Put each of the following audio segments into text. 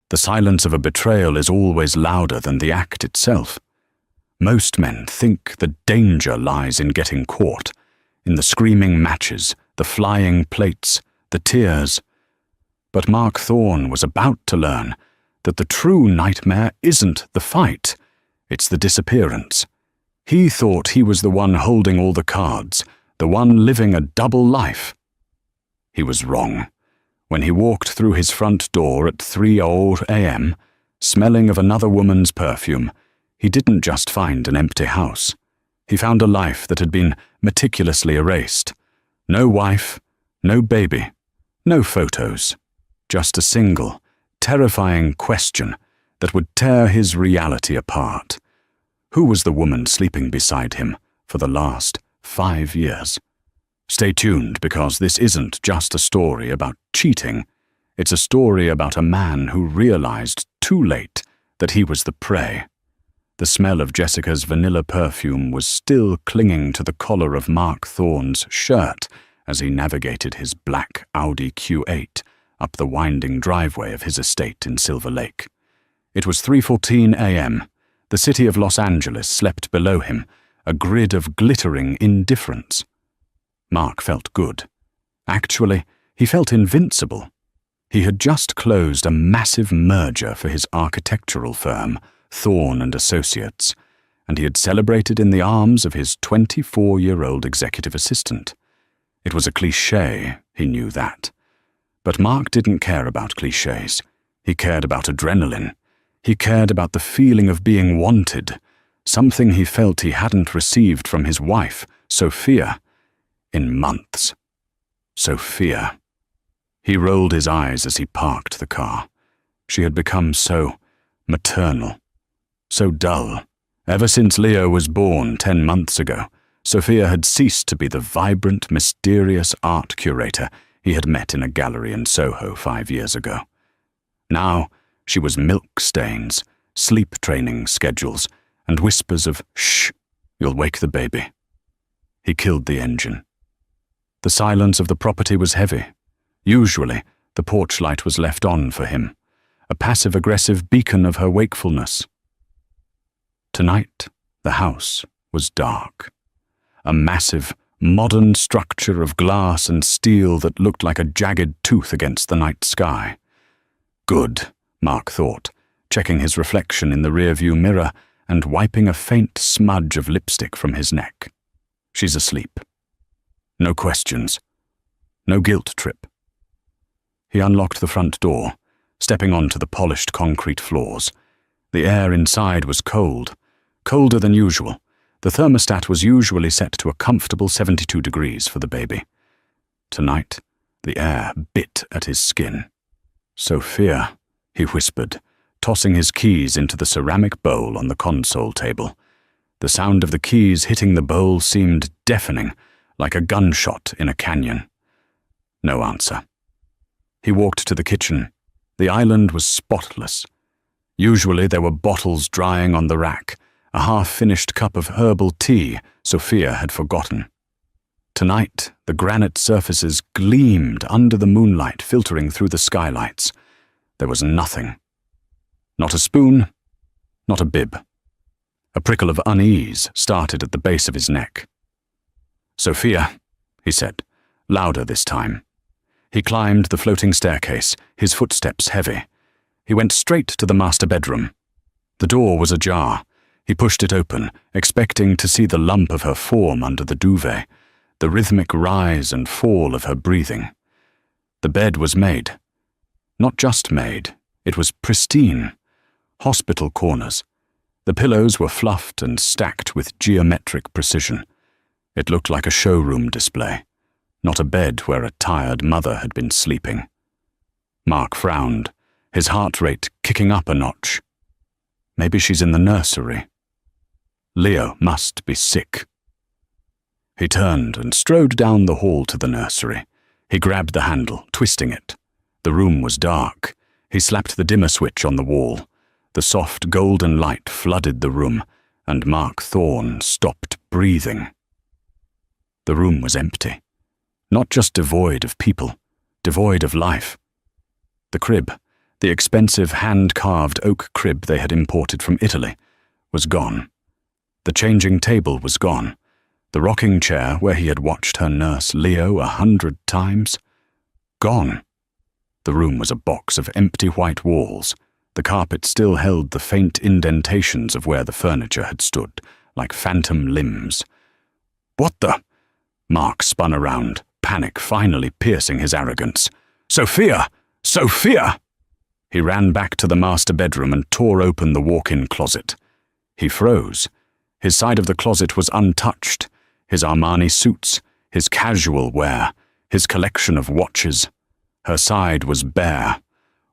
The silence of a betrayal is always louder than the act itself. Most men think the danger lies in getting caught, in the screaming matches, the flying plates, the tears. But Mark Thorne was about to learn that the true nightmare isn't the fight, it's the disappearance. He thought he was the one holding all the cards, the one living a double life. He was wrong. When he walked through his front door at 3:00 a.m., smelling of another woman's perfume, he didn't just find an empty house. He found a life that had been meticulously erased. No wife, no baby, no photos. Just a single, terrifying question that would tear his reality apart. Who was the woman sleeping beside him for the last 5 years? Stay tuned, because this isn't just a story about cheating. It's a story about a man who realized too late that he was the prey. The smell of Jessica's vanilla perfume was still clinging to the collar of Mark Thorne's shirt as he navigated his black Audi Q8 up the winding driveway of his estate in Silver Lake. It was 3:14 a.m. The city of Los Angeles slept below him, a grid of glittering indifference. Mark felt good. Actually, he felt invincible. He had just closed a massive merger for his architectural firm, Thorne and Associates, and he had celebrated in the arms of his 24-year-old executive assistant. It was a cliché, he knew that. But Mark didn't care about clichés. He cared about adrenaline. He cared about the feeling of being wanted, something he felt he hadn't received from his wife, Sophia, in months. Sophia. He rolled his eyes as he parked the car. She had become so maternal, so dull. Ever since Leo was born 10 months ago, Sophia had ceased to be the vibrant, mysterious art curator he had met in a gallery in Soho 5 years ago. Now she was milk stains, sleep training schedules, and whispers of, "Shh, you'll wake the baby." He killed the engine. The silence of the property was heavy. Usually, the porch light was left on for him, a passive-aggressive beacon of her wakefulness. Tonight, the house was dark. A massive, modern structure of glass and steel that looked like a jagged tooth against the night sky. Good, Mark thought, checking his reflection in the rearview mirror and wiping a faint smudge of lipstick from his neck. She's asleep. No questions. No guilt trip. He unlocked the front door, stepping onto the polished concrete floors. The air inside was cold, colder than usual. The thermostat was usually set to a comfortable 72 degrees for the baby. Tonight, the air bit at his skin. "Sophia," he whispered, tossing his keys into the ceramic bowl on the console table. The sound of the keys hitting the bowl seemed deafening, like a gunshot in a canyon. No answer. He walked to the kitchen. The island was spotless. Usually there were bottles drying on the rack, a half-finished cup of herbal tea Sophia had forgotten. Tonight, the granite surfaces gleamed under the moonlight filtering through the skylights. There was nothing. Not a spoon, not a bib. A prickle of unease started at the base of his neck. "Sophia," he said, louder this time. He climbed the floating staircase, his footsteps heavy. He went straight to the master bedroom. The door was ajar. He pushed it open, expecting to see the lump of her form under the duvet, the rhythmic rise and fall of her breathing. The bed was made. Not just made, it was pristine. Hospital corners. The pillows were fluffed and stacked with geometric precision. It looked like a showroom display, not a bed where a tired mother had been sleeping. Mark frowned, his heart rate kicking up a notch. Maybe she's in the nursery. Leo must be sick. He turned and strode down the hall to the nursery. He grabbed the handle, twisting it. The room was dark. He slapped the dimmer switch on the wall. The soft golden light flooded the room, and Mark Thorne stopped breathing. The room was empty. Not just devoid of people, devoid of life. The crib, The expensive hand-carved oak crib they had imported from Italy was gone. The changing table was gone. The rocking chair where he had watched her nurse Leo 100 times, gone. The room was a box of empty white walls. The carpet still held the faint indentations of where the furniture had stood, like phantom limbs. What the? Mark spun around, panic finally piercing his arrogance. Sophia! Sophia! He ran back to the master bedroom and tore open the walk-in closet. He froze. His side of the closet was untouched. His Armani suits, his casual wear, his collection of watches. Her side was bare.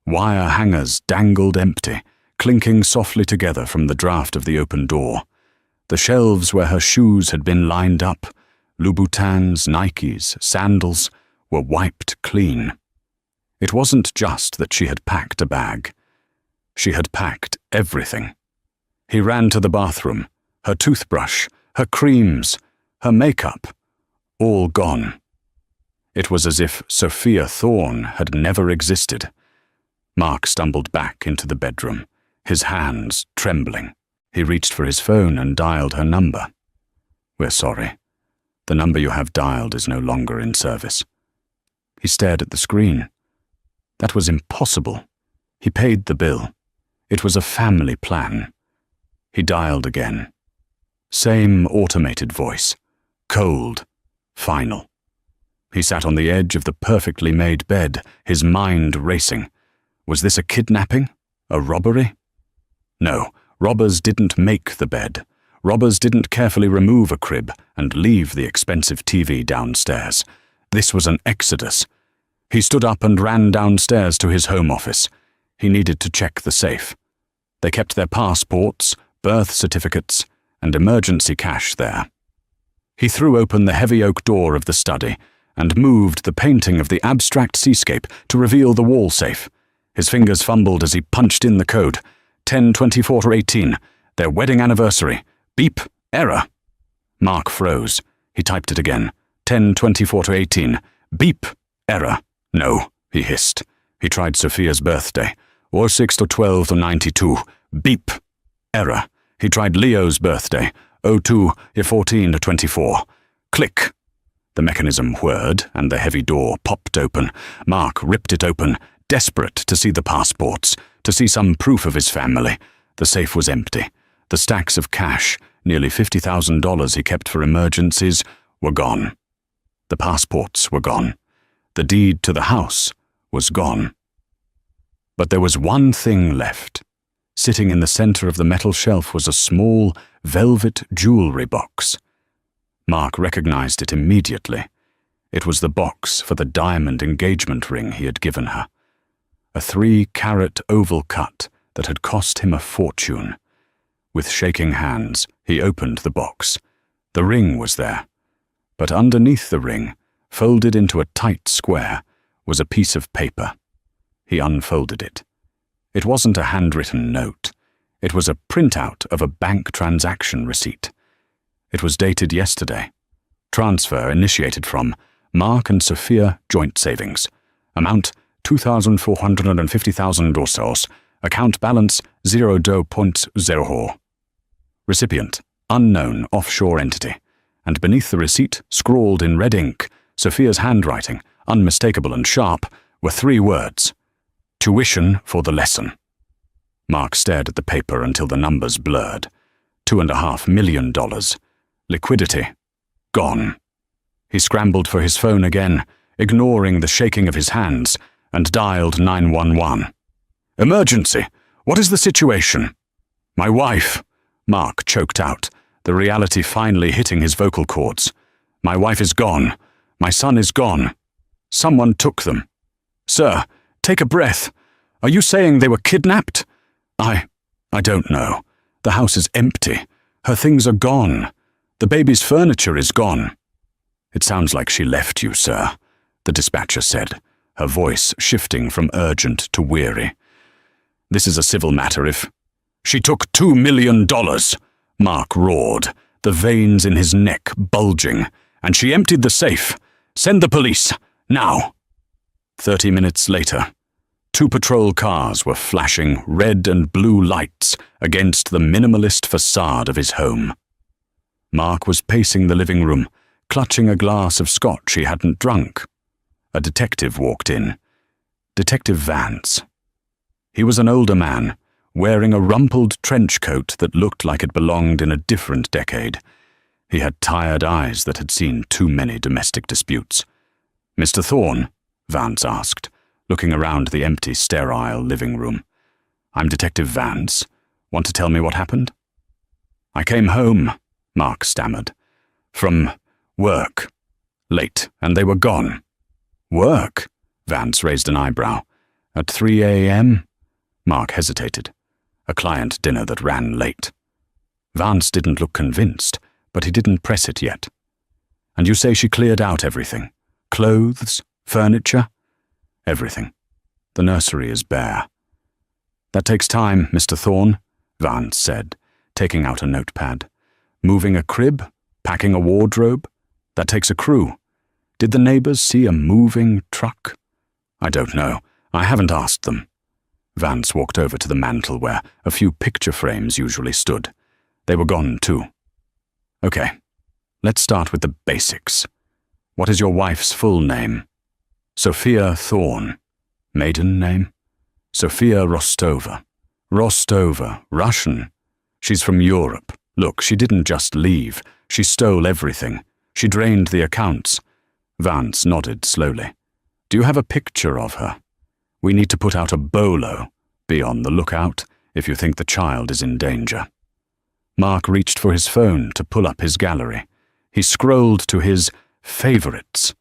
Wire hangers dangled empty, clinking softly together from the draft of the open door. The shelves where her shoes had been lined up, Louboutins, Nikes, sandals, were wiped clean. It wasn't just that she had packed a bag. She had packed everything. He ran to the bathroom, her toothbrush, her creams, her makeup, all gone. It was as if Sophia Thorne had never existed. Mark stumbled back into the bedroom, his hands trembling. He reached for his phone and dialed her number. "We're sorry. The number you have dialed is no longer in service." He stared at the screen. That was impossible. He paid the bill. It was a family plan. He dialed again. Same automated voice. Cold. Final. He sat on the edge of the perfectly made bed, his mind racing. Was this a kidnapping? A robbery? No, robbers didn't make the bed. Robbers didn't carefully remove a crib and leave the expensive TV downstairs. This was an exodus. He stood up and ran downstairs to his home office. He needed to check the safe. They kept their passports, birth certificates, and emergency cash there. He threw open the heavy oak door of the study and moved the painting of the abstract seascape to reveal the wall safe. His fingers fumbled as he punched in the code. 10/24/18, their wedding anniversary. Beep, error. Mark froze. He typed it again. 10/24/18, beep, error. No, he hissed. He tried Sophia's birthday. 06/12/92, beep, error. He tried Leo's birthday. 02/14/24. Click. The mechanism whirred, and the heavy door popped open. Mark ripped it open, desperate to see the passports, to see some proof of his family. The safe was empty. The stacks of cash, nearly $50,000 he kept for emergencies, were gone. The passports were gone. The deed to the house was gone. But there was one thing left. Sitting in the center of the metal shelf was a small, velvet jewelry box. Mark recognized it immediately. It was the box for the diamond engagement ring he had given her. A 3-carat oval cut that had cost him a fortune. With shaking hands, he opened the box. The ring was there. But underneath the ring, folded into a tight square, was a piece of paper. He unfolded it. It wasn't a handwritten note. It was a printout of a bank transaction receipt. It was dated yesterday. Transfer initiated from Mark and Sophia Joint Savings. Amount $2,450,000. Account balance $0.0. Recipient unknown offshore entity. And beneath the receipt, scrawled in red ink, Sophia's handwriting, unmistakable and sharp, were 3 words. Tuition for the lesson. Mark stared at the paper until the numbers blurred. $2.5 million. Liquidity. Gone. He scrambled for his phone again, ignoring the shaking of his hands, and dialed 911. Emergency! What is the situation? My wife, Mark choked out, the reality finally hitting his vocal cords. My wife is gone. My son is gone. Someone took them. Sir, take a breath. Are you saying they were kidnapped? I don't know. The house is empty. Her things are gone. The baby's furniture is gone. It sounds like she left you, sir, the dispatcher said, her voice shifting from urgent to weary. This is a civil matter if... She took $2 million, Mark roared, the veins in his neck bulging, and she emptied the safe. Send the police, now. 30 minutes later. Two patrol cars were flashing red and blue lights against the minimalist facade of his home. Mark was pacing the living room, clutching a glass of scotch he hadn't drunk. A detective walked in. Detective Vance. He was an older man, wearing a rumpled trench coat that looked like it belonged in a different decade. He had tired eyes that had seen too many domestic disputes. "Mr. Thorne?" Vance asked, looking around the empty, sterile living room. "I'm Detective Vance. Want to tell me what happened?" "I came home," Mark stammered. "From work. Late, and they were gone." "Work?" Vance raised an eyebrow. "At 3 a.m.? Mark hesitated. A client dinner that ran late. Vance didn't look convinced, but he didn't press it yet. "And you say she cleared out everything? Clothes? Furniture?" "Everything. The nursery is bare." "That takes time, Mr. Thorne," Vance said, taking out a notepad. "Moving a crib? Packing a wardrobe? That takes a crew. Did the neighbors see a moving truck?" "I don't know. I haven't asked them." Vance walked over to the mantel where a few picture frames usually stood. They were gone too. "Okay, let's start with the basics. What is your wife's full name?" "Sophia Thorne." "Maiden name?" "Sophia Rostova." "Rostova, Russian. She's from Europe. Look, she didn't just leave. She stole everything. She drained the accounts." Vance nodded slowly. "Do you have a picture of her? We need to put out a bolo. Be on the lookout if you think the child is in danger." Mark reached for his phone to pull up his gallery. He scrolled to his favorites.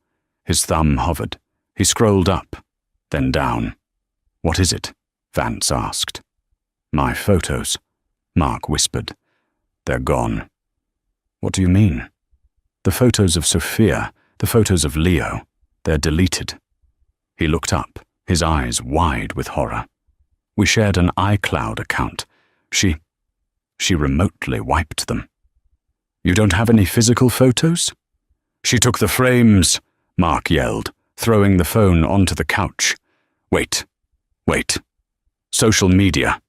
His thumb hovered. He scrolled up, then down. "What is it?" Vance asked. "My photos," Mark whispered. "They're gone." "What do you mean?" "The photos of Sophia, the photos of Leo, they're deleted." He looked up, his eyes wide with horror. "We shared an iCloud account. She remotely wiped them." "You don't have any physical photos?" "She took the frames," Mark yelled, throwing the phone onto the couch. Wait. Social media."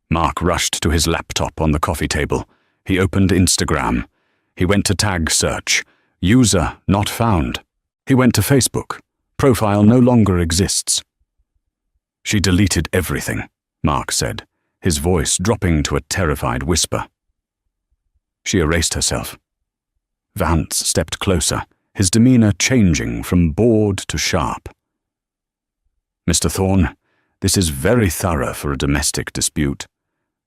Mark rushed to his laptop on the coffee table. He opened Instagram. He went to tag search. User not found. He went to Facebook. Profile no longer exists. "She deleted everything," Mark said, his voice dropping to a terrified whisper. "She erased herself." Vance stepped closer, his demeanor changing from bored to sharp. "Mr. Thorne, this is very thorough for a domestic dispute.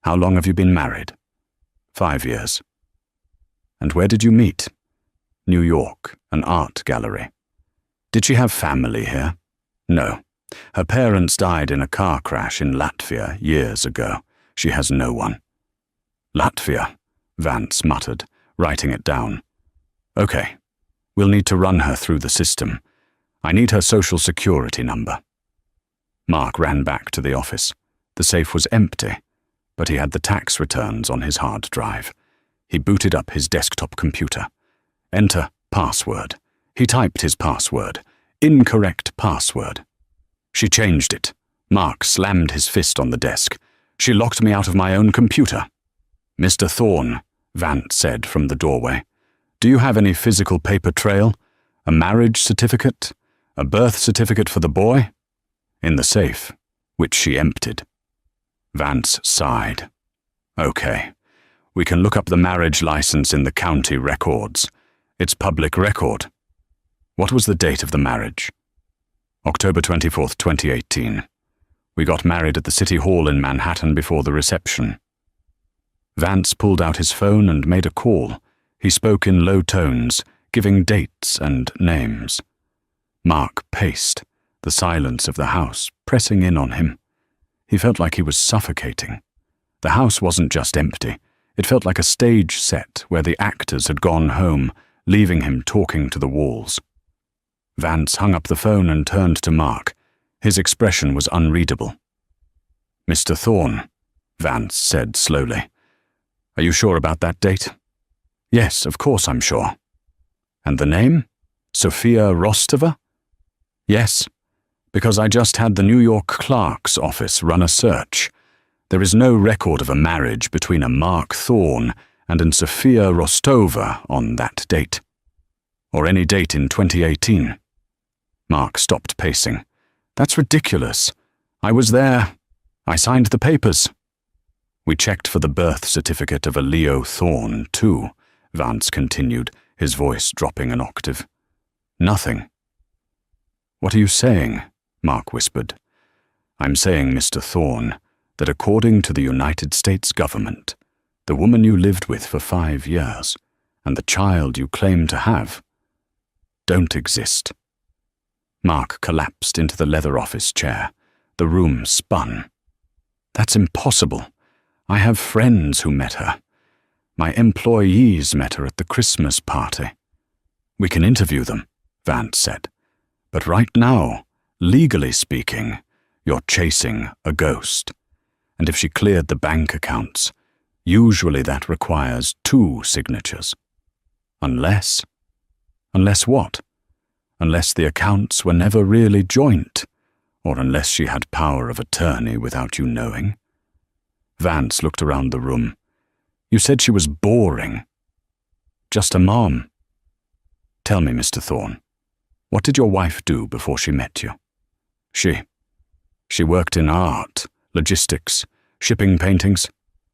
How long have you been married?" 5 years. "And where did you meet?" "New York, an art gallery." "Did she have family here?" "No. Her parents died in a car crash in Latvia years ago. She has no one." "Latvia," Vance muttered, writing it down. "Okay. We'll need to run her through the system. I need her social security number." Mark ran back to the office. The safe was empty, but he had the tax returns on his hard drive. He booted up his desktop computer. Enter password. He typed his password. Incorrect password. "She changed it." Mark slammed his fist on the desk. "She locked me out of my own computer." "Mr. Thorne," Vance said from the doorway, "do you have any physical paper trail? A marriage certificate? A birth certificate for the boy?" "In the safe, which she emptied." Vance sighed. "Okay, we can look up the marriage license in the county records. It's public record." "What was the date of the marriage?" "October 24th, 2018. We got married at the City Hall in Manhattan before the reception." Vance pulled out his phone and made a call. He spoke in low tones, giving dates and names. Mark paced, the silence of the house pressing in on him. He felt like he was suffocating. The house wasn't just empty. It felt like a stage set where the actors had gone home, leaving him talking to the walls. Vance hung up the phone and turned to Mark. His expression was unreadable. "Mr. Thorne," Vance said slowly. "Are you sure about that date?" "Yes, of course I'm sure." "And the name? Sophia Rostova?" "Yes." Because I just had the New York clerk's office run a search. There is no record of a marriage between a Mark Thorne and an Sofia Rostova on that date. Or any date in 2018. Mark stopped pacing. That's ridiculous. I was there. I signed the papers. We checked for the birth certificate of a Leo Thorne, too, Vance continued, his voice dropping an octave. Nothing. What are you saying? Mark whispered. I'm saying, Mr. Thorne, that according to the United States government, the woman you lived with for 5 years and the child you claim to have don't exist. Mark collapsed into the leather office chair. The room spun. That's impossible. I have friends who met her. My employees met her at the Christmas party. We can interview them, Vance said. But right now, legally speaking, you're chasing a ghost. And if she cleared the bank accounts, usually that requires 2 signatures. Unless what? Unless the accounts were never really joint, or unless she had power of attorney without you knowing. Vance looked around the room. You said she was boring. Just a mom. Tell me, Mr. Thorne, what did your wife do before she met you? She worked in art, logistics, shipping paintings.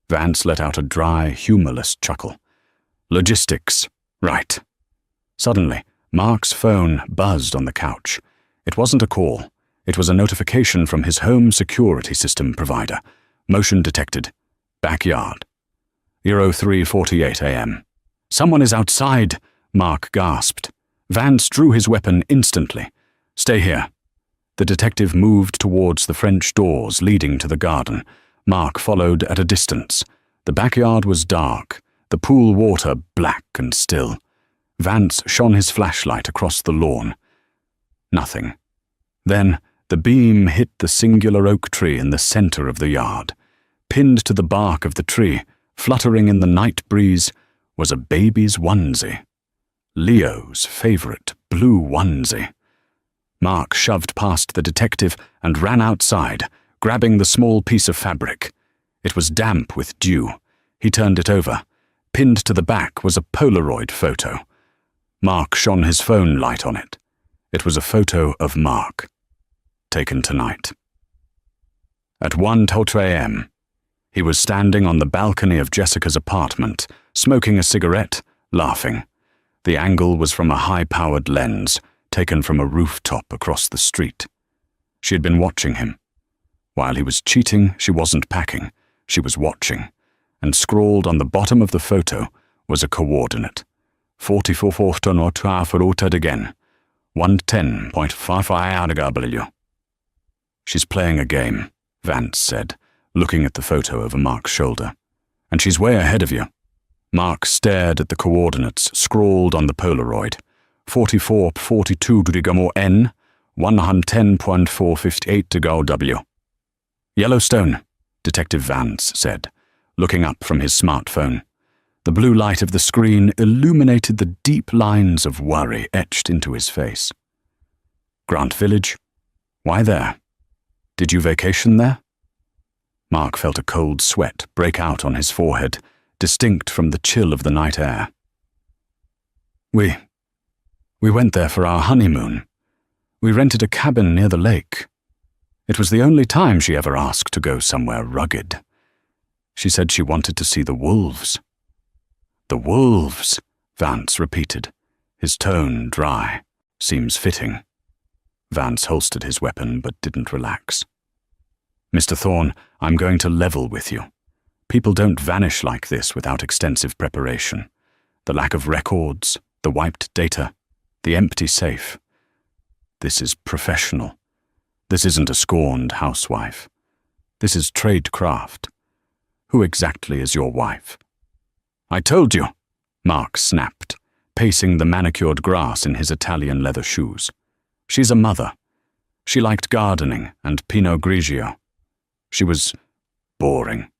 Vance let out a dry, humorless chuckle. Logistics, right. Suddenly, Mark's phone buzzed on the couch. It wasn't a call. It was a notification from his home security system provider. Motion detected. Backyard. 03:48 a.m. Someone is outside, Mark gasped. Vance drew his weapon instantly. Stay here. The detective moved towards the French doors leading to the garden. Mark followed at a distance. The backyard was dark, the pool water black and still. Vance shone his flashlight across the lawn. Nothing. Then the beam hit the singular oak tree in the center of the yard. Pinned to the bark of the tree, fluttering in the night breeze, was a baby's onesie. Leo's favorite blue onesie. Mark shoved past the detective and ran outside, grabbing the small piece of fabric. It was damp with dew. He turned it over. Pinned to the back was a Polaroid photo. Mark shone his phone light on it. It was a photo of Mark, taken tonight. At 1:03 a.m., he was standing on the balcony of Jessica's apartment, smoking a cigarette, laughing. The angle was from a high-powered lens, taken from a rooftop across the street. She had been watching him. While he was cheating, she wasn't packing. She was watching. And scrawled on the bottom of the photo was a coordinate. 44 again. 110.55 She's playing a game, Vance said, looking at the photo over Mark's shoulder. And she's way ahead of you. Mark stared at the coordinates scrawled on the Polaroid. 44.42 N, 110.458 W. Yellowstone, Detective Vance said, looking up from his smartphone. The blue light of the screen illuminated the deep lines of worry etched into his face. Grant Village? Why there? Did you vacation there? Mark felt a cold sweat break out on his forehead, distinct from the chill of the night air. We went there for our honeymoon. We rented a cabin near the lake. It was the only time she ever asked to go somewhere rugged. She said she wanted to see the wolves. The wolves, Vance repeated, his tone dry. Seems fitting. Vance holstered his weapon but didn't relax. Mr. Thorne, I'm going to level with you. People don't vanish like this without extensive preparation. The lack of records, the wiped data, the empty safe. This is professional. This isn't a scorned housewife. This is tradecraft. Who exactly is your wife? I told you, Mark snapped, pacing the manicured grass in his Italian leather shoes. She's a mother. She liked gardening and Pinot Grigio. She was boring.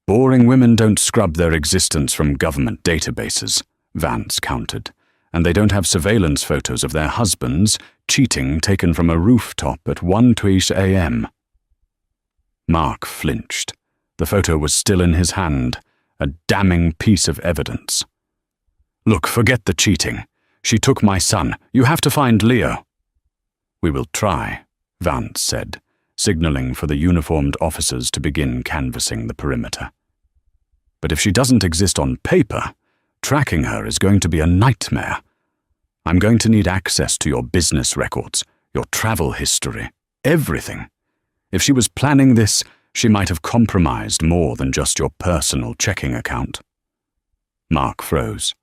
Boring women don't scrub their existence from government databases, Vance countered, And they don't have surveillance photos of their husbands cheating taken from a rooftop at 1:20 a.m. Mark flinched. The photo was still in his hand, a damning piece of evidence. "Look, forget the cheating. She took my son. You have to find Leo." "We will try," Vance said, signaling for the uniformed officers to begin canvassing the perimeter. "But if she doesn't exist on paper, tracking her is going to be a nightmare. I'm going to need access to your business records, your travel history, everything. If she was planning this, she might have compromised more than just your personal checking account." Mark froze.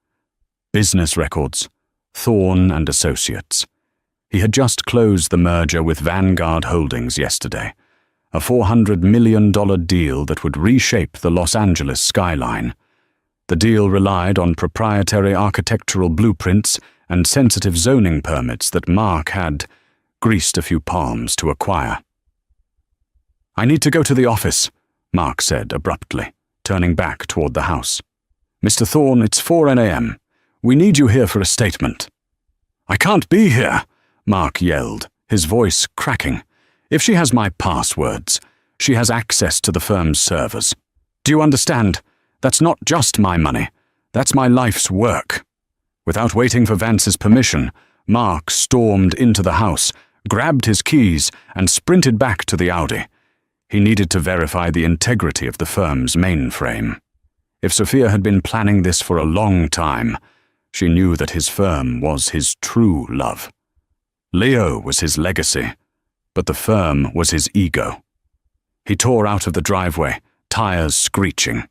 Business records, Thorne and Associates. He had just closed the merger with Vanguard Holdings yesterday, a $400 million deal that would reshape the Los Angeles skyline. The deal relied on proprietary architectural blueprints and sensitive zoning permits that Mark had greased a few palms to acquire. "I need to go to the office," Mark said abruptly, turning back toward the house. "Mr. Thorne, it's 4 a.m. We need you here for a statement." "I can't be here," Mark yelled, his voice cracking. "If she has my passwords, she has access to the firm's servers. Do you understand? That's not just my money. That's my life's work." Without waiting for Vance's permission, Mark stormed into the house, grabbed his keys, and sprinted back to the Audi. He needed to verify the integrity of the firm's mainframe. If Sophia had been planning this for a long time, she knew that his firm was his true love. Leo was his legacy, but the firm was his ego. He tore out of the driveway, tires screeching.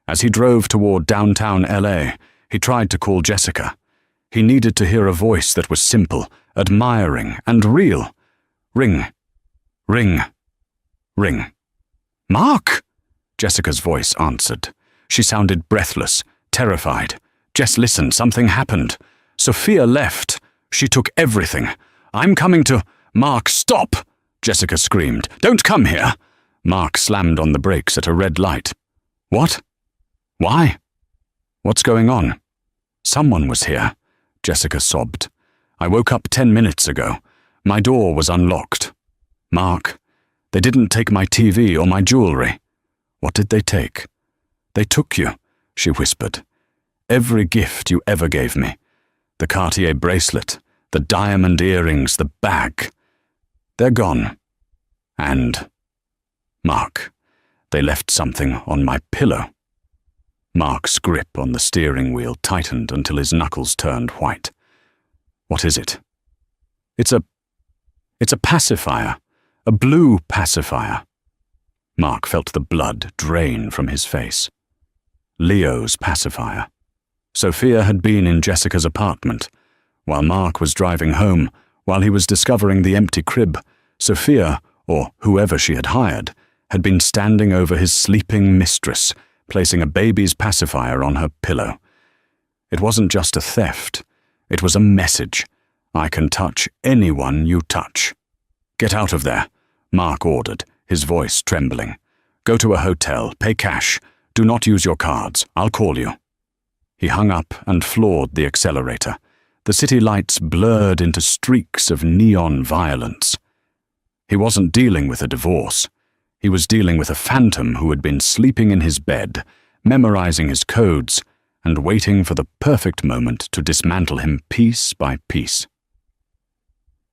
As he drove toward downtown LA, he tried to call Jessica. He needed to hear a voice that was simple, admiring, and real. Ring. Ring. Ring. "Mark!" Jessica's voice answered. She sounded breathless, terrified. "Jess, listen, something happened. Sophia left. She took everything. I'm coming to—" "Mark, stop!" Jessica screamed. "Don't come here!" Mark slammed on the brakes at a red light. "What? Why? What's going on?" "Someone was here," Jessica sobbed. "I woke up 10 minutes ago. My door was unlocked. Mark, they didn't take my TV or my jewelry." "What did they take?" "They took you," she whispered. "Every gift you ever gave me. The Cartier bracelet, the diamond earrings, the bag. They're gone. And, Mark, they left something on my pillow." Mark's grip on the steering wheel tightened until his knuckles turned white. "What is it?" It's a pacifier. A blue pacifier." Mark felt the blood drain from his face. Leo's pacifier. Sophia had been in Jessica's apartment. While Mark was driving home, while he was discovering the empty crib, Sophia, or whoever she had hired, had been standing over his sleeping mistress, placing a baby's pacifier on her pillow. It wasn't just a theft. It was a message. "I can touch anyone you touch." "Get out of there," Mark ordered, his voice trembling. "Go to a hotel, pay cash. Do not use your cards. I'll call you." He hung up and floored the accelerator. The city lights blurred into streaks of neon violence. He wasn't dealing with a divorce. He was dealing with a phantom who had been sleeping in his bed, memorizing his codes, and waiting for the perfect moment to dismantle him piece by piece.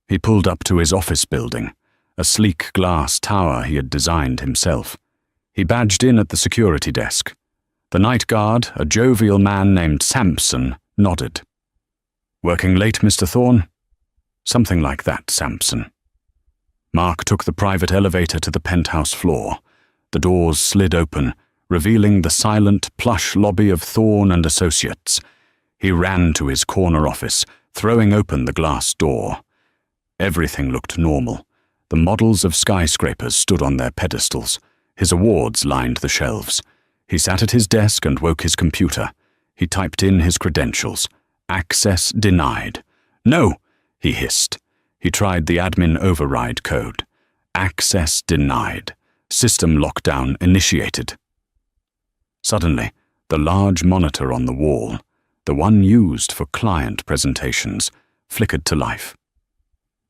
He pulled up to his office building, a sleek glass tower he had designed himself. He badged in at the security desk. The night guard, a jovial man named Sampson, nodded. "Working late, Mr. Thorne?" "Something like that, Sampson." Mark took the private elevator to the penthouse floor. The doors slid open, revealing the silent, plush lobby of Thorne and Associates. He ran to his corner office, throwing open the glass door. Everything looked normal. The models of skyscrapers stood on their pedestals. His awards lined the shelves. He sat at his desk and woke his computer. He typed in his credentials. Access denied. "No!" he hissed. He tried the admin override code. Access denied. System lockdown initiated. Suddenly, the large monitor on the wall, the one used for client presentations, flickered to life.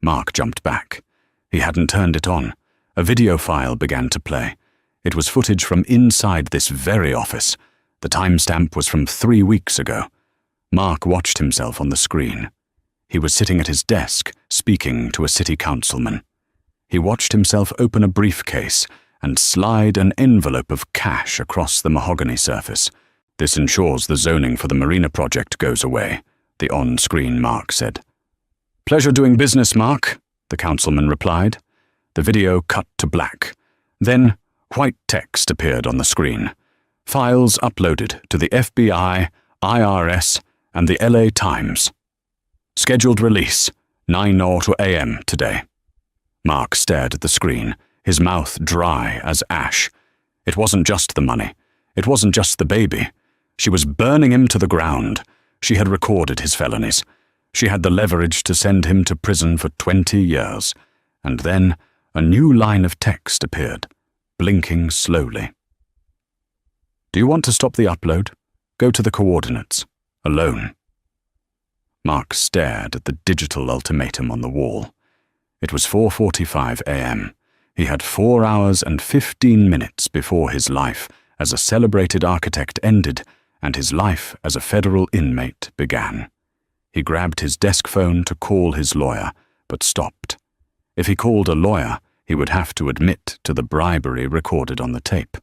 Mark jumped back. He hadn't turned it on. A video file began to play. It was footage from inside this very office. The timestamp was from 3 weeks ago. Mark watched himself on the screen. He was sitting at his desk, speaking to a city councilman. He watched himself open a briefcase and slide an envelope of cash across the mahogany surface. "This ensures the zoning for the marina project goes away," the on-screen Mark said. "Pleasure doing business, Mark," the councilman replied. The video cut to black. Then, white text appeared on the screen. Files uploaded to the FBI, IRS, and the LA Times. Scheduled release, 9:00 a.m. today. Mark stared at the screen, his mouth dry as ash. It wasn't just the money. It wasn't just the baby. She was burning him to the ground. She had recorded his felonies. She had the leverage to send him to prison for 20 years. And then a new line of text appeared, blinking slowly. "Do you want to stop the upload? Go to the coordinates. Alone." Mark stared at the digital ultimatum on the wall. It was 4:45 a.m. He had 4 hours and 15 minutes before his life as a celebrated architect ended and his life as a federal inmate began. He grabbed his desk phone to call his lawyer, but stopped. If he called a lawyer, he would have to admit to the bribery recorded on the tape.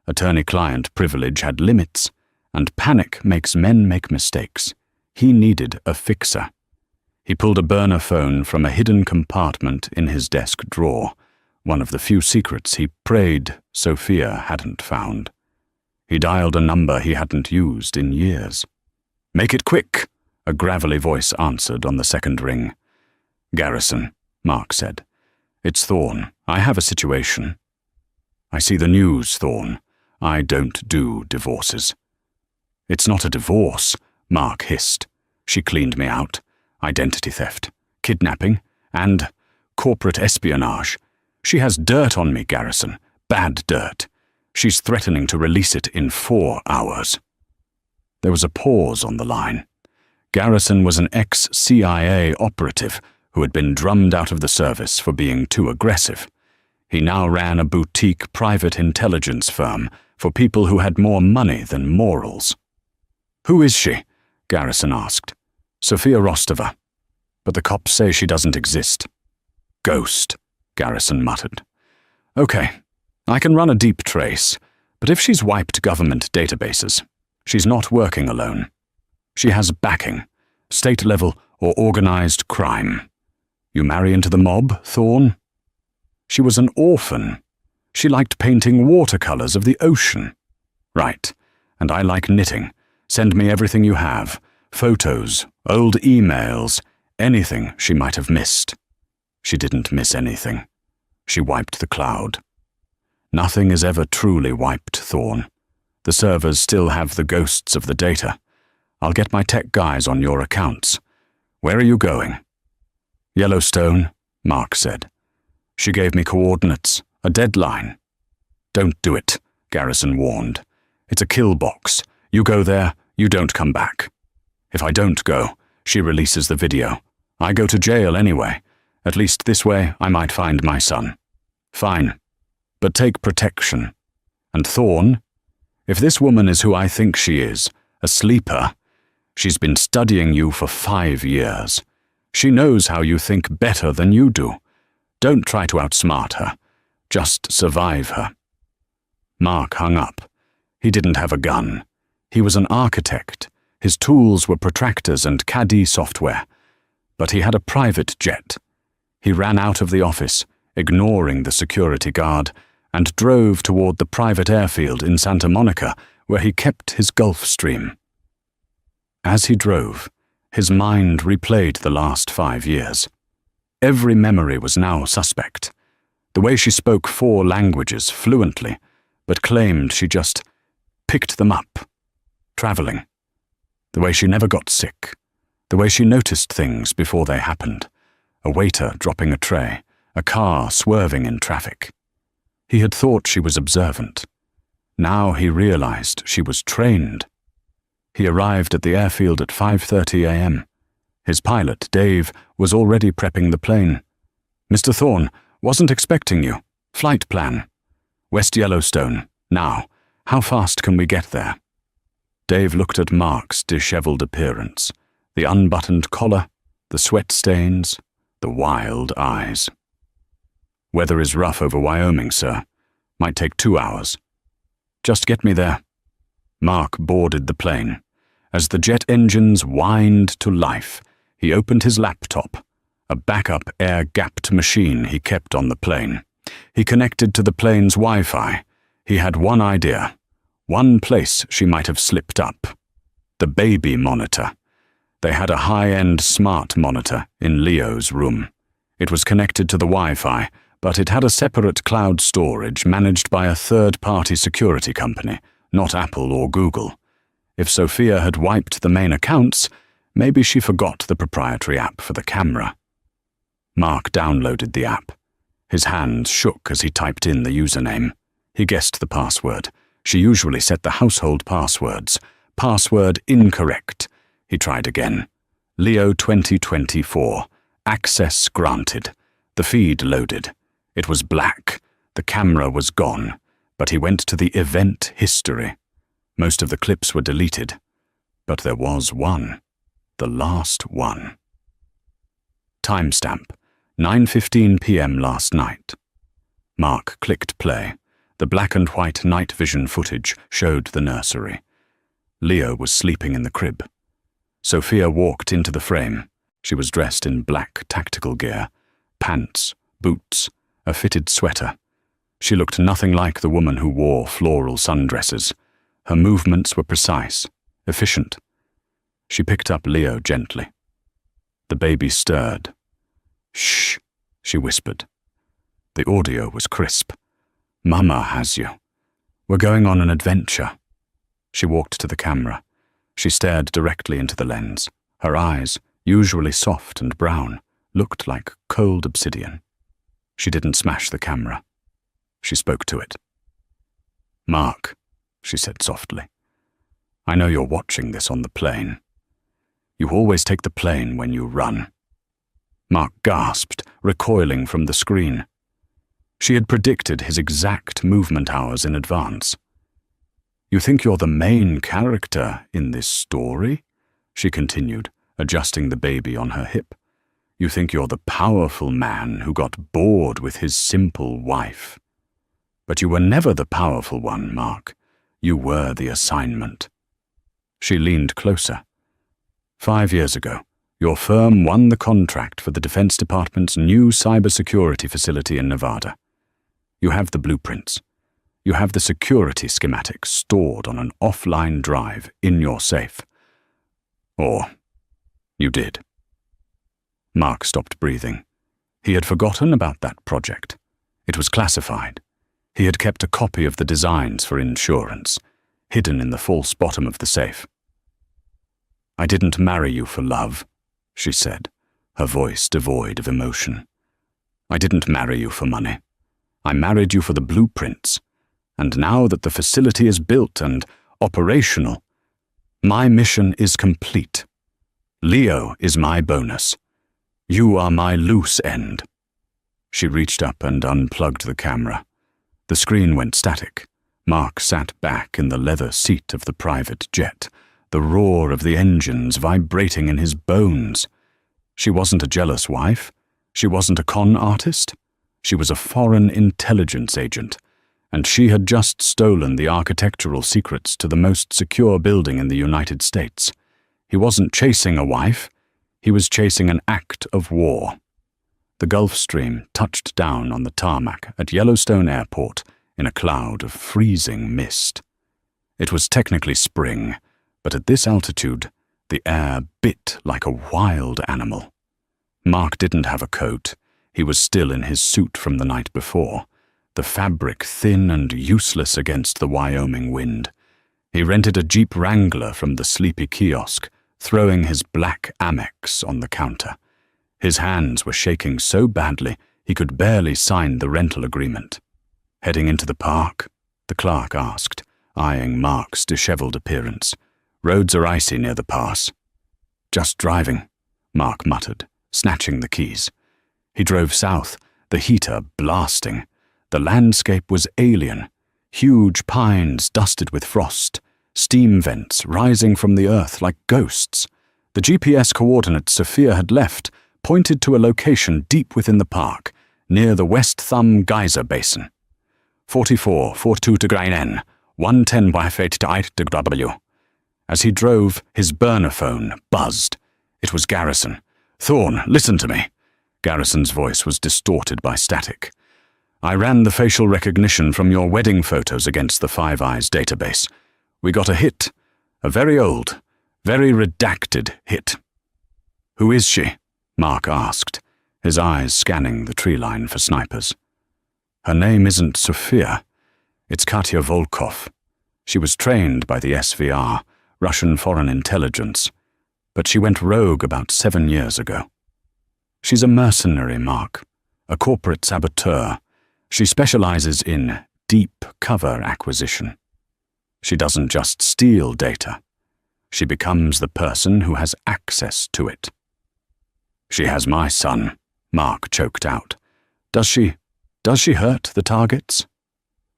Attorney-client privilege had limits, and panic makes men make mistakes. He needed a fixer. He pulled a burner phone from a hidden compartment in his desk drawer, one of the few secrets he prayed Sophia hadn't found. He dialed a number he hadn't used in years. "Make it quick," a gravelly voice answered on the second ring. "Garrison," Mark said. "It's Thorne. I have a situation." "I see the news, Thorne. I don't do divorces." "It's not a divorce," Mark hissed. "She cleaned me out. Identity theft, kidnapping, and corporate espionage. She has dirt on me, Garrison. Bad dirt. She's threatening to release it in 4 hours." There was a pause on the line. Garrison was an ex-CIA operative who had been drummed out of the service for being too aggressive. He now ran a boutique private intelligence firm for people who had more money than morals. "Who is she?" Garrison asked. "Sophia Rostova. But the cops say she doesn't exist." "Ghost," Garrison muttered. "Okay, I can run a deep trace, but if she's wiped government databases, she's not working alone. She has backing, state level or organized crime. You marry into the mob, Thorne?" "She was an orphan. She liked painting watercolors of the ocean." "Right, and I like knitting. Send me everything you have. Photos, old emails, anything she might have missed." She didn't miss anything. She wiped the cloud. Nothing is ever truly wiped, Thorne. The servers still have the ghosts of the data. I'll get my tech guys on your accounts. Where are you going? "Yellowstone," Mark said. She gave me coordinates, a deadline. "Don't do it," Garrison warned. "It's a kill box. You go there, you don't come back. If I don't go, she releases the video. I go to jail anyway. At least this way I might find my son." "Fine, but take protection. And Thorne, if this woman is who I think she is, a sleeper, she's been studying you for 5 years. She knows how you think better than you do. Don't try to outsmart her. Just survive her." Mark hung up. He didn't have a gun. He was an architect. His tools were protractors and CAD software. But he had a private jet. He ran out of the office, ignoring the security guard, and drove toward the private airfield in Santa Monica, where he kept his Gulfstream. As he drove, his mind replayed the last 5 years. Every memory was now suspect. The way she spoke 4 languages fluently, but claimed she just picked them up. Traveling. The way she never got sick. The way she noticed things before they happened. A waiter dropping a tray, a car swerving in traffic. He had thought she was observant. Now he realized she was trained. He arrived at the airfield at 5:30 a.m. His pilot, Dave, was already prepping the plane. "Mr. Thorne, wasn't expecting you. Flight plan. West Yellowstone. Now, how fast can we get there?" Dave looked at Mark's disheveled appearance, the unbuttoned collar, the sweat stains, the wild eyes. "Weather is rough over Wyoming, sir. Might take 2 hours. Just get me there." Mark boarded the plane. As the jet engines whined to life, he opened his laptop, a backup air-gapped machine he kept on the plane. He connected to the plane's Wi-Fi. He had one idea, one place she might have slipped up. The baby monitor. They had a high-end smart monitor in Leo's room. It was connected to the Wi-Fi, but it had a separate cloud storage managed by a third-party security company, not Apple or Google. If Sophia had wiped the main accounts, maybe she forgot the proprietary app for the camera. Mark downloaded the app. His hands shook as he typed in the username. He guessed the password. She usually set the household passwords. Password incorrect. He tried again. Leo 2024. Access granted. The feed loaded. It was black. The camera was gone, but he went to the event history. Most of the clips were deleted, but there was one. The last one. Timestamp. 9:15 p.m. last night. Mark clicked play. The black and white night vision footage showed the nursery. Leo was sleeping in the crib. Sophia walked into the frame. She was dressed in black tactical gear, pants, boots, a fitted sweater. She looked nothing like the woman who wore floral sundresses. Her movements were precise, efficient. She picked up Leo gently. The baby stirred. "Shh," she whispered. The audio was crisp. "Mama has you. We're going on an adventure." She walked to the camera. She stared directly into the lens. Her eyes, usually soft and brown, looked like cold obsidian. She didn't smash the camera. She spoke to it. "Mark," she said softly, "I know you're watching this on the plane. You always take the plane when you run." Mark gasped, recoiling from the screen. She had predicted his exact movement hours in advance. "You think you're the main character in this story?" she continued, adjusting the baby on her hip. "You think you're the powerful man who got bored with his simple wife. But you were never the powerful one, Mark. You were the assignment." She leaned closer. 5 years ago, your firm won the contract for the Defense Department's new cybersecurity facility in Nevada. You have the blueprints. You have the security schematics stored on an offline drive in your safe. Or you did. Mark stopped breathing. He had forgotten about that project. It was classified. He had kept a copy of the designs for insurance, hidden in the false bottom of the safe. "I didn't marry you for love," she said, her voice devoid of emotion. "I didn't marry you for money. I married you for the blueprints. And now that the facility is built and operational, my mission is complete. Leo is my bonus. You are my loose end." She reached up and unplugged the camera. The screen went static. Mark sat back in the leather seat of the private jet, the roar of the engines vibrating in his bones. She wasn't a jealous wife. She wasn't a con artist. She was a foreign intelligence agent, and she had just stolen the architectural secrets to the most secure building in the United States. He wasn't chasing a wife. He was chasing an act of war. The Gulf Stream touched down on the tarmac at Yellowstone Airport in a cloud of freezing mist. It was technically spring, but at this altitude, the air bit like a wild animal. Mark didn't have a coat. He was still in his suit from the night before, the fabric thin and useless against the Wyoming wind. He rented a Jeep Wrangler from the sleepy kiosk, throwing his black Amex on the counter. His hands were shaking so badly he could barely sign the rental agreement. "Heading into the park?" the clerk asked, eyeing Mark's disheveled appearance. Roads are icy near the pass. Just driving, Mark muttered, snatching the keys. He drove south, the heater blasting. The landscape was alien. Huge pines dusted with frost, steam vents rising from the earth like ghosts. The GPS coordinates Sophia had left pointed to a location deep within the park, near the West Thumb Geyser Basin. 4442 to Grainen, 110 by fate to W. As he drove, his burner phone buzzed. It was Garrison. "Thorne, listen to me." Garrison's voice was distorted by static. "I ran the facial recognition from your wedding photos against the Five Eyes database. We got a hit. A very old, very redacted hit." "Who is she?" Mark asked, his eyes scanning the tree line for snipers. "Her name isn't Sophia. It's Katya Volkov. She was trained by the SVR, Russian Foreign Intelligence, but she went rogue about 7 years ago. She's a mercenary, Mark, a corporate saboteur. She specializes in deep cover acquisition. She doesn't just steal data. She becomes the person who has access to it." "She has my son," Mark choked out. Does she hurt the targets?"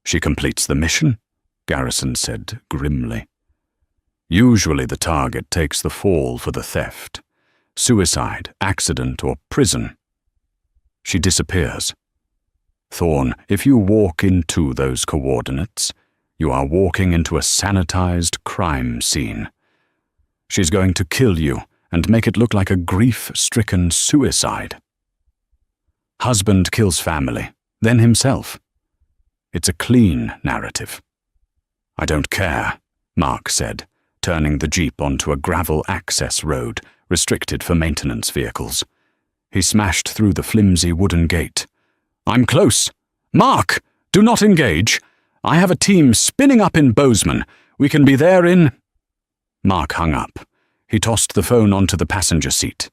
"She completes the mission," Garrison said grimly. "Usually the target takes the fall for the theft. Suicide, accident, or prison. She disappears. Thorne, if you walk into those coordinates, you are walking into a sanitized crime scene. She's going to kill you and make it look like a grief-stricken suicide. Husband kills family, then himself. It's a clean narrative." "I don't care," Mark said, turning the Jeep onto a gravel access road restricted for maintenance vehicles. He smashed through the flimsy wooden gate. "I'm close. Mark, do not engage. I have a team spinning up in Bozeman. We can be there in—" Mark hung up. He tossed the phone onto the passenger seat.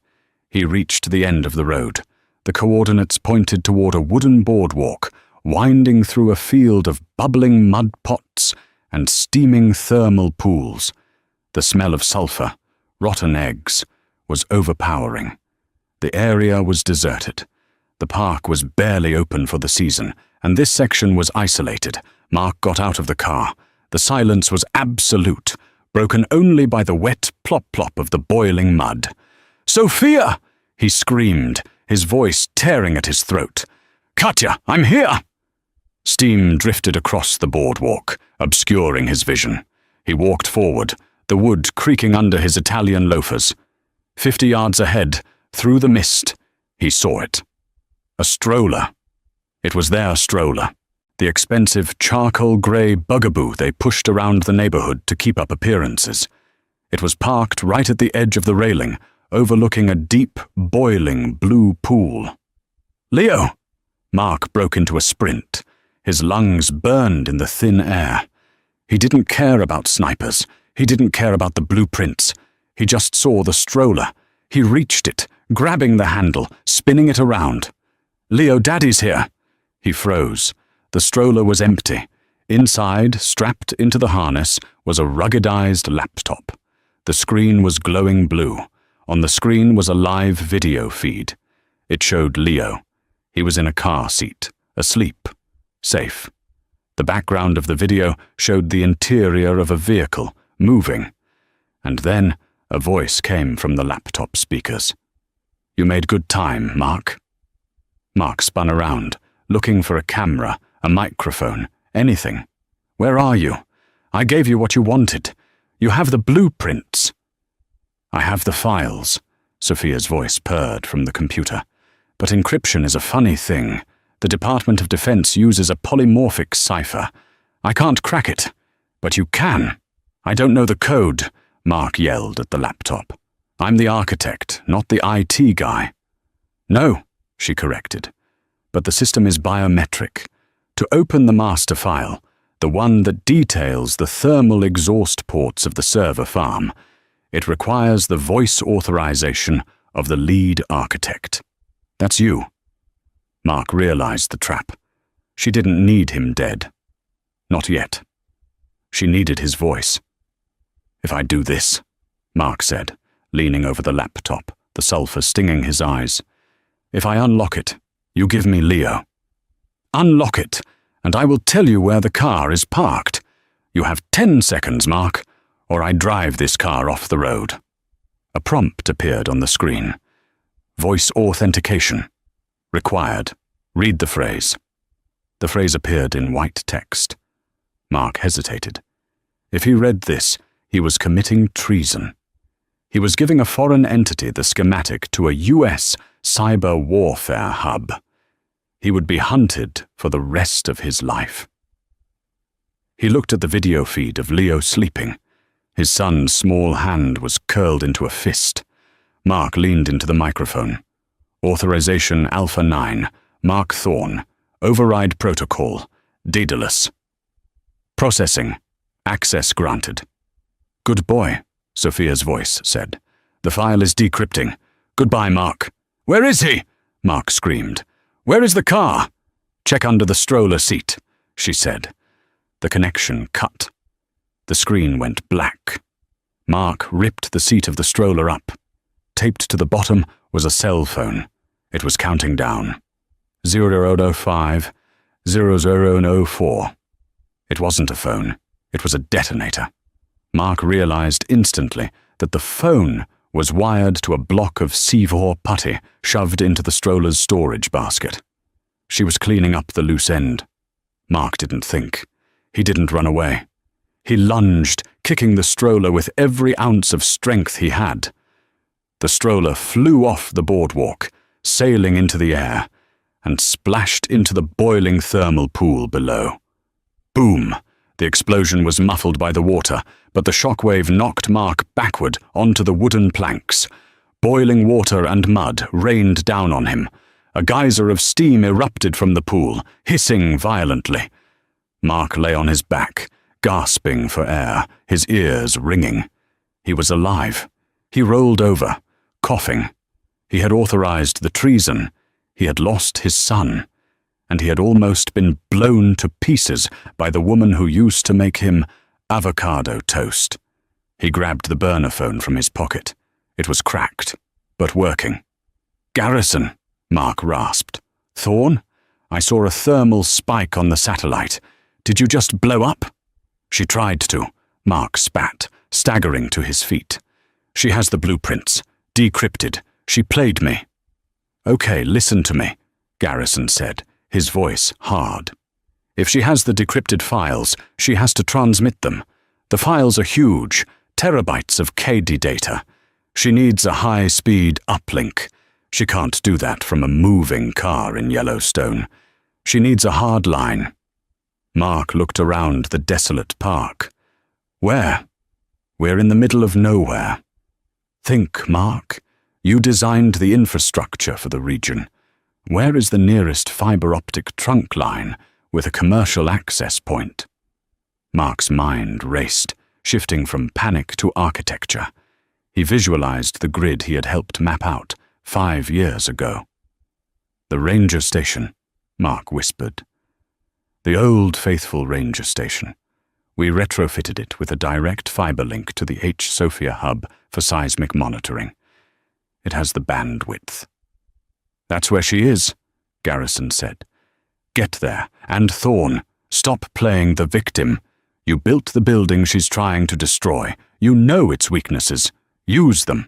He reached the end of the road. The coordinates pointed toward a wooden boardwalk, winding through a field of bubbling mud pots and steaming thermal pools. The smell of sulfur, rotten eggs, was overpowering. The area was deserted. The park was barely open for the season, and this section was isolated. Mark got out of the car. The silence was absolute, broken only by the wet plop-plop of the boiling mud. "Sophia!" he screamed, his voice tearing at his throat. "Katya, I'm here!" Steam drifted across the boardwalk, obscuring his vision. He walked forward, the wood creaking under his Italian loafers. 50 yards ahead, through the mist, he saw it. A stroller. It was their stroller, the expensive charcoal-grey bugaboo they pushed around the neighborhood to keep up appearances. It was parked right at the edge of the railing, overlooking a deep, boiling blue pool. "Leo!" Mark broke into a sprint. His lungs burned in the thin air. He didn't care about snipers. He didn't care about the blueprints. He just saw the stroller. He reached it, grabbing the handle, spinning it around. "Leo, Daddy's here." He froze. The stroller was empty. Inside, strapped into the harness, was a ruggedized laptop. The screen was glowing blue. On the screen was a live video feed. It showed Leo. He was in a car seat, asleep, safe. The background of the video showed the interior of a vehicle, moving. And then a voice came from the laptop speakers. "You made good time, Mark." Mark spun around, looking for a camera, a microphone, anything. "Where are you? I gave you what you wanted. You have the blueprints." "I have the files," Sophia's voice purred from the computer. "But encryption is a funny thing. The Department of Defense uses a polymorphic cipher. I can't crack it. But you can." "I don't know the code," Mark yelled at the laptop. "I'm the architect, not the IT guy." "No," she corrected. "But the system is biometric. To open the master file, the one that details the thermal exhaust ports of the server farm, it requires the voice authorization of the lead architect. That's you." Mark realized the trap. She didn't need him dead. Not yet. She needed his voice. "If I do this," Mark said, leaning over the laptop, the sulfur stinging his eyes. "If I unlock it, you give me Leo. Unlock it, and I will tell you where the car is parked. You have 10 seconds, Mark, or I drive this car off the road." A prompt appeared on the screen. "Voice authentication. Required. Read the phrase." The phrase appeared in white text. Mark hesitated. If he read this, he was committing treason. He was giving a foreign entity the schematic to a US cyber warfare hub. He would be hunted for the rest of his life. He looked at the video feed of Leo sleeping. His son's small hand was curled into a fist. Mark leaned into the microphone. "Authorization Alpha 9, Mark Thorne. Override protocol. Daedalus. Processing. Access granted." "Good boy," Sophia's voice said. "The file is decrypting. Goodbye, Mark." "Where is he?" Mark screamed. "Where is the car?" "Check under the stroller seat," she said. The connection cut. The screen went black. Mark ripped the seat of the stroller up. Taped to the bottom was a cell phone. It was counting down. 0005, 0004. It wasn't a phone. It was a detonator. Mark realized instantly that the phone was wired to a block of Seavor putty shoved into the stroller's storage basket. She was cleaning up the loose end. Mark didn't think. He didn't run away. He lunged, kicking the stroller with every ounce of strength he had. The stroller flew off the boardwalk, sailing into the air, and splashed into the boiling thermal pool below. Boom! The explosion was muffled by the water, but the shockwave knocked Mark backward onto the wooden planks. Boiling water and mud rained down on him. A geyser of steam erupted from the pool, hissing violently. Mark lay on his back, gasping for air, his ears ringing. He was alive. He rolled over, coughing. He had authorized the treason. He had lost his son. And he had almost been blown to pieces by the woman who used to make him avocado toast. He grabbed the burner phone from his pocket. It was cracked, but working. "Garrison," Mark rasped. "Thorne? I saw a thermal spike on the satellite. Did you just blow up?" "She tried to," Mark spat, staggering to his feet. "She has the blueprints. Decrypted. She played me." "Okay, listen to me," Garrison said, his voice hard. "If she has the decrypted files, she has to transmit them. The files are huge, terabytes of KD data. She needs a high-speed uplink. She can't do that from a moving car in Yellowstone. She needs a hard line." Mark looked around the desolate park. "Where?" "We're in the middle of nowhere." "Think, Mark. You designed the infrastructure for the region. Where is the nearest fiber-optic trunk line with a commercial access point?" Mark's mind raced, shifting from panic to architecture. He visualized the grid he had helped map out 5 years ago. "The ranger station," Mark whispered. "The old faithful ranger station. We retrofitted it with a direct fiber link to the H. Sophia hub for seismic monitoring. It has the bandwidth." "That's where she is," Garrison said. "Get there, and Thorne, stop playing the victim. You built the building she's trying to destroy. You know its weaknesses. Use them."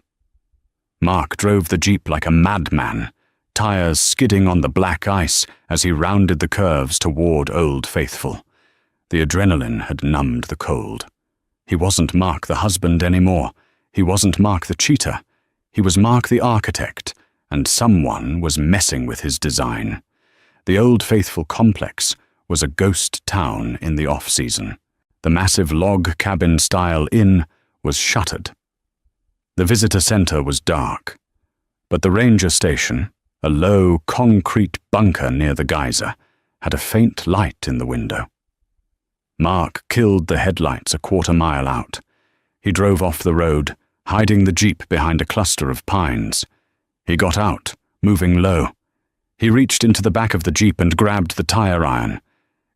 Mark drove the jeep like a madman, tires skidding on the black ice as he rounded the curves toward Old Faithful. The adrenaline had numbed the cold. He wasn't Mark the husband anymore. He wasn't Mark the cheater. He was Mark the architect, and someone was messing with his design. The Old Faithful complex was a ghost town in the off-season. The massive log cabin-style inn was shuttered. The visitor center was dark, but the ranger station, a low concrete bunker near the geyser, had a faint light in the window. Mark killed the headlights a quarter-mile out. He drove off the road, hiding the jeep behind a cluster of pines. He got out, moving low. He reached into the back of the jeep and grabbed the tire iron.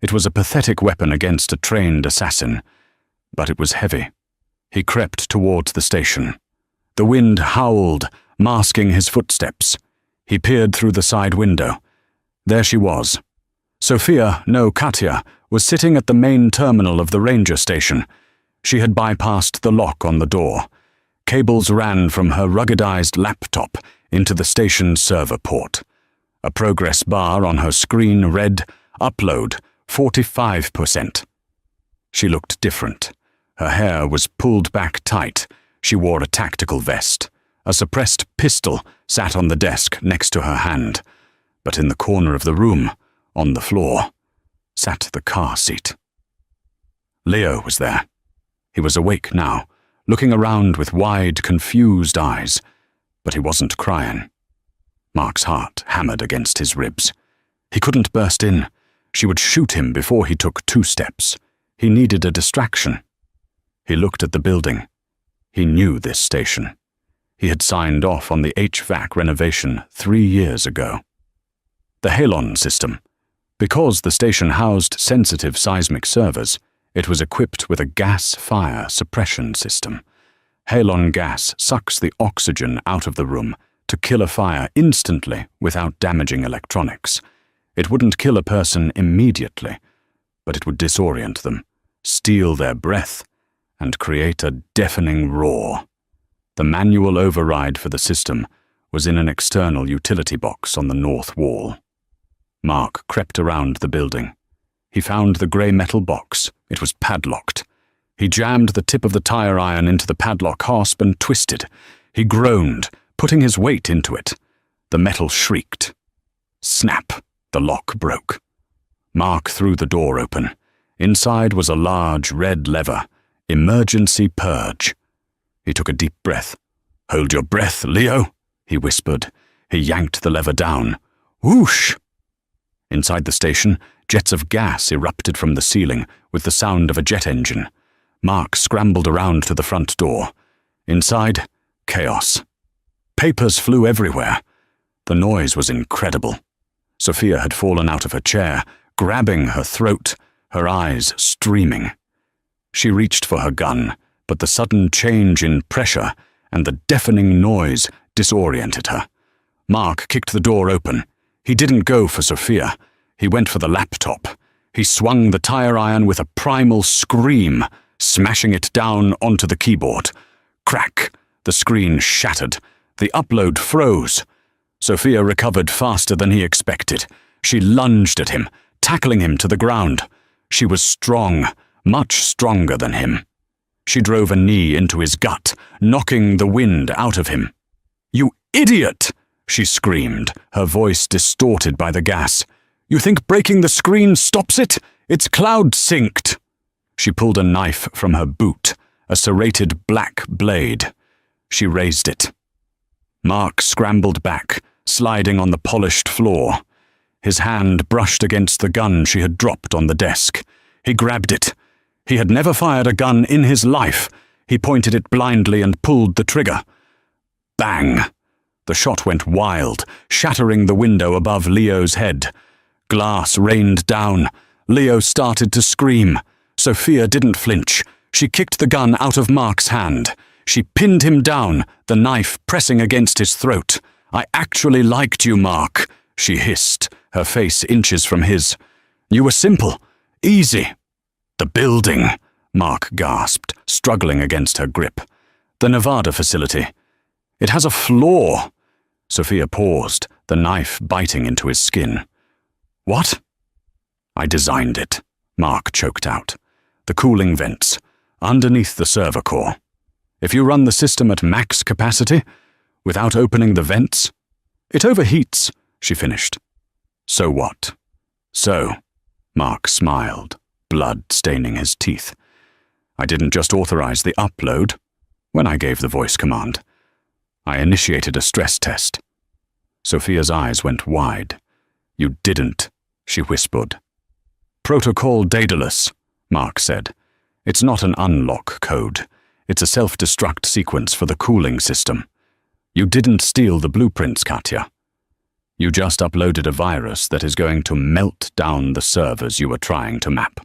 It was a pathetic weapon against a trained assassin, but it was heavy. He crept towards the station. The wind howled, masking his footsteps. He peered through the side window. There she was. Sophia, no Katya, was sitting at the main terminal of the ranger station. She had bypassed the lock on the door. Cables ran from her ruggedized laptop into the station's server port. A progress bar on her screen read, "Upload, 45%. She looked different. Her hair was pulled back tight. She wore a tactical vest. A suppressed pistol sat on the desk next to her hand. But in the corner of the room, on the floor, sat the car seat. Leo was there. He was awake now, looking around with wide, confused eyes, but he wasn't crying. Mark's heart hammered against his ribs. He couldn't burst in. She would shoot him before he took 2 steps. He needed a distraction. He looked at the building. He knew this station. He had signed off on the HVAC renovation 3 years ago. The Halon system. Because the station housed sensitive seismic servers, it was equipped with a gas fire suppression system. Halon gas sucks the oxygen out of the room to kill a fire instantly without damaging electronics. It wouldn't kill a person immediately, but it would disorient them, steal their breath, and create a deafening roar. The manual override for the system was in an external utility box on the north wall. Mark crept around the building. He found the grey metal box. It was padlocked. He jammed the tip of the tire iron into the padlock hasp and twisted. He groaned, putting his weight into it. The metal shrieked. Snap! The lock broke. Mark threw the door open. Inside was a large red lever. Emergency purge. He took a deep breath. "Hold your breath, Leo," he whispered. He yanked the lever down. Whoosh! Inside the station, jets of gas erupted from the ceiling with the sound of a jet engine. Mark scrambled around to the front door. Inside, chaos. Papers flew everywhere. The noise was incredible. Sophia had fallen out of her chair, grabbing her throat, her eyes streaming. She reached for her gun, but the sudden change in pressure and the deafening noise disoriented her. Mark kicked the door open. He didn't go for Sophia. He went for the laptop. He swung the tire iron with a primal scream, smashing it down onto the keyboard. Crack! The screen shattered. The upload froze. Sophia recovered faster than he expected. She lunged at him, tackling him to the ground. She was strong, much stronger than him. She drove a knee into his gut, knocking the wind out of him. "You idiot!" she screamed, her voice distorted by the gas. "You think breaking the screen stops it? It's cloud-synced." She pulled a knife from her boot, a serrated black blade. She raised it. Mark scrambled back, sliding on the polished floor. His hand brushed against the gun she had dropped on the desk. He grabbed it. He had never fired a gun in his life. He pointed it blindly and pulled the trigger. Bang! The shot went wild, shattering the window above Leo's head. Glass rained down. Leo started to scream. Sophia didn't flinch. She kicked the gun out of Mark's hand. She pinned him down, the knife pressing against his throat. "I actually liked you, Mark," she hissed, her face inches from his. "You were simple, easy." "The building," Mark gasped, struggling against her grip. "The Nevada facility. It has a flaw." Sophia paused, the knife biting into his skin. "What?" "I designed it," Mark choked out. "The cooling vents, underneath the server core. If you run the system at max capacity, without opening the vents, it overheats," she finished. "So what?" "So," Mark smiled, blood staining his teeth. "I didn't just authorize the upload when I gave the voice command. I initiated a stress test." Sophia's eyes went wide. "You didn't," she whispered. "Protocol Daedalus," Mark said. "It's not an unlock code. It's a self-destruct sequence for the cooling system. You didn't steal the blueprints, Katya. You just uploaded a virus that is going to melt down the servers you were trying to map."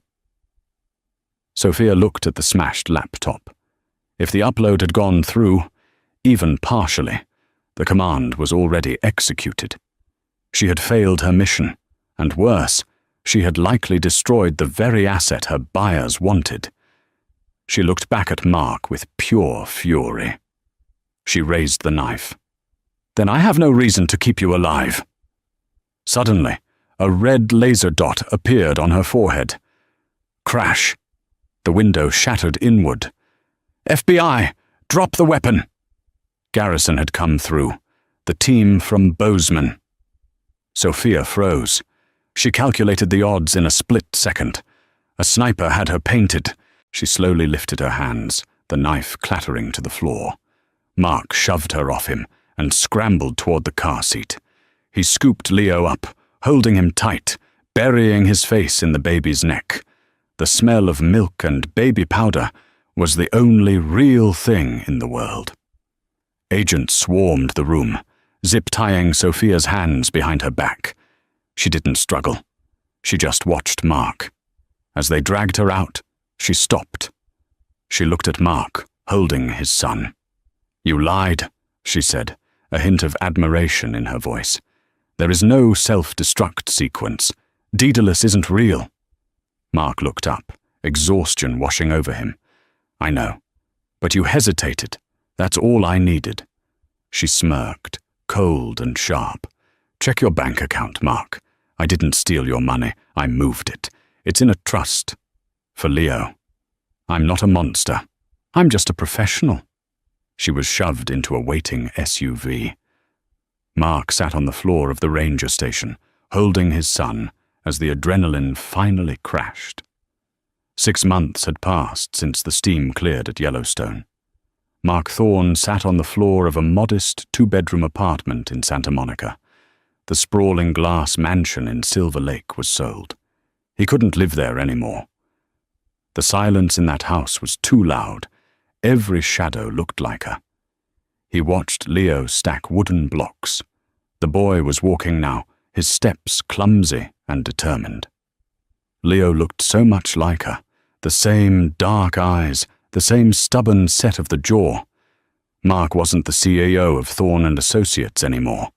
Sophia looked at the smashed laptop. If the upload had gone through, even partially, the command was already executed. She had failed her mission, and worse, she had likely destroyed the very asset her buyers wanted. She looked back at Mark with pure fury. She raised the knife. "Then I have no reason to keep you alive." Suddenly, a red laser dot appeared on her forehead. Crash. The window shattered inward. "FBI, drop the weapon!" Garrison had come through, the team from Bozeman. Sophia froze. She calculated the odds in a split second. A sniper had her painted. She slowly lifted her hands, the knife clattering to the floor. Mark shoved her off him and scrambled toward the car seat. He scooped Leo up, holding him tight, burying his face in the baby's neck. The smell of milk and baby powder was the only real thing in the world. Agents swarmed the room, zip-tying Sophia's hands behind her back. She didn't struggle. She just watched Mark. As they dragged her out, she stopped. She looked at Mark, holding his son. "You lied," she said, a hint of admiration in her voice. "There is no self-destruct sequence. Daedalus isn't real." Mark looked up, exhaustion washing over him. "I know. But you hesitated. That's all I needed." She smirked, cold and sharp. "Check your bank account, Mark. I didn't steal your money. I moved it. It's in a trust. For Leo. I'm not a monster. I'm just a professional." She was shoved into a waiting SUV. Mark sat on the floor of the ranger station, holding his son as the adrenaline finally crashed. 6 months had passed since the steam cleared at Yellowstone. Mark Thorne sat on the floor of a modest 2-bedroom apartment in Santa Monica. The sprawling glass mansion in Silver Lake was sold. He couldn't live there anymore. The silence in that house was too loud. Every shadow looked like her. He watched Leo stack wooden blocks. The boy was walking now, his steps clumsy and determined. Leo looked so much like her, the same dark eyes, the same stubborn set of the jaw. Mark wasn't the CEO of Thorne and Associates anymore.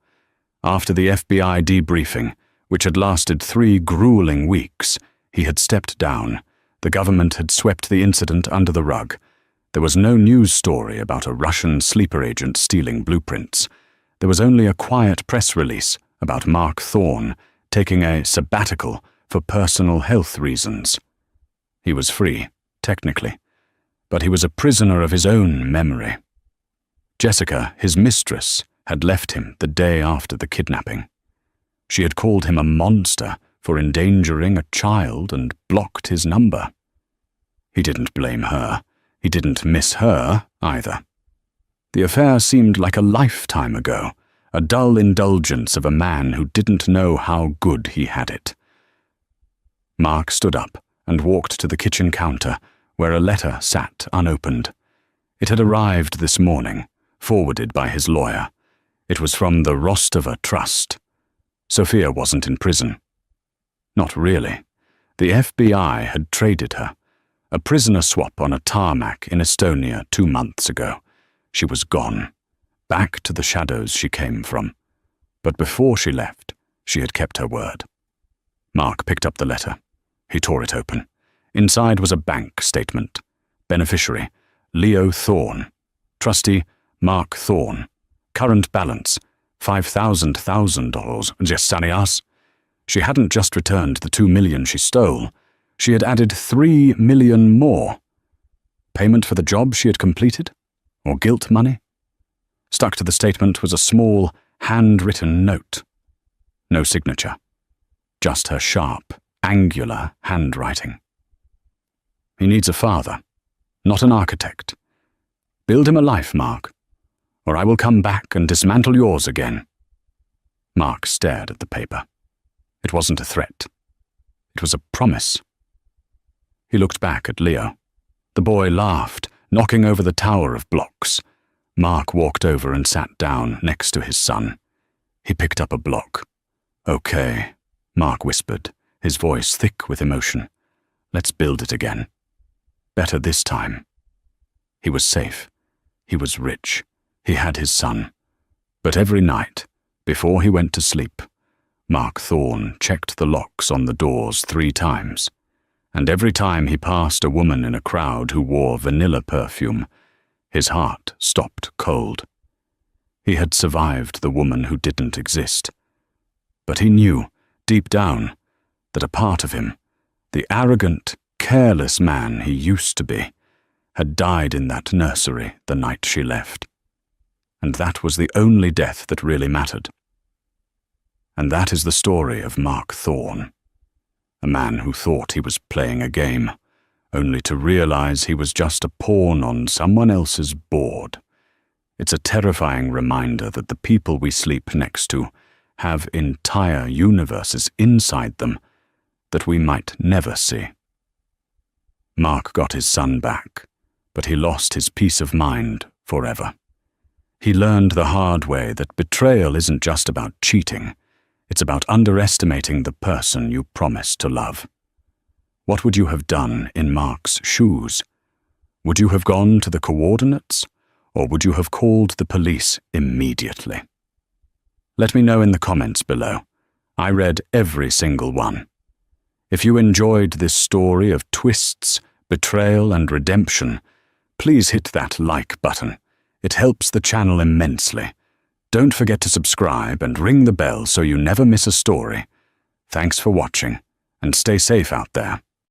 After the FBI debriefing, which had lasted 3 grueling weeks, he had stepped down. The government had swept the incident under the rug. There was no news story about a Russian sleeper agent stealing blueprints. There was only a quiet press release about Mark Thorne taking a sabbatical for personal health reasons. He was free, technically, but he was a prisoner of his own memory. Jessica, his mistress, had left him the day after the kidnapping. She had called him a monster for endangering a child and blocked his number. He didn't blame her. He didn't miss her either. The affair seemed like a lifetime ago, a dull indulgence of a man who didn't know how good he had it. Mark stood up and walked to the kitchen counter, where a letter sat unopened. It had arrived this morning, forwarded by his lawyer. It was from the Rostova Trust. Sophia wasn't in prison. Not really. The FBI had traded her. A prisoner swap on a tarmac in Estonia 2 months ago. She was gone, back to the shadows she came from. But before she left, she had kept her word. Mark picked up the letter. He tore it open. Inside was a bank statement. Beneficiary, Leo Thorne. Trustee, Mark Thorne. Current balance, $5,000. Jesanias. She hadn't just returned the $2 million she stole. She had added $3 million more. Payment for the job she had completed? Or guilt money? Stuck to the statement was a small, handwritten note. No signature. Just her sharp, angular handwriting. He needs a father, not an architect. Build him a life, Mark, or I will come back and dismantle yours again. Mark stared at the paper. It wasn't a threat. It was a promise. He looked back at Leo. The boy laughed, knocking over the tower of blocks. Mark walked over and sat down next to his son. He picked up a block. "Okay," Mark whispered, his voice thick with emotion. "Let's build it again. Better this time." He was safe. He was rich. He had his son. But every night, before he went to sleep, Mark Thorne checked the locks on the doors 3 times, and every time he passed a woman in a crowd who wore vanilla perfume, his heart stopped cold. He had survived the woman who didn't exist. But he knew, deep down, that a part of him, the arrogant, careless man he used to be, had died in that nursery the night she left. And that was the only death that really mattered. And that is the story of Mark Thorne, a man who thought he was playing a game, only to realize he was just a pawn on someone else's board. It's a terrifying reminder that the people we sleep next to have entire universes inside them that we might never see. Mark got his son back, but he lost his peace of mind forever. He learned the hard way that betrayal isn't just about cheating. It's about underestimating the person you promised to love. What would you have done in Mark's shoes? Would you have gone to the coordinates, or would you have called the police immediately? Let me know in the comments below. I read every single one. If you enjoyed this story of twists, betrayal, and redemption, please hit that like button. It helps the channel immensely. Don't forget to subscribe and ring the bell so you never miss a story. Thanks for watching, and stay safe out there.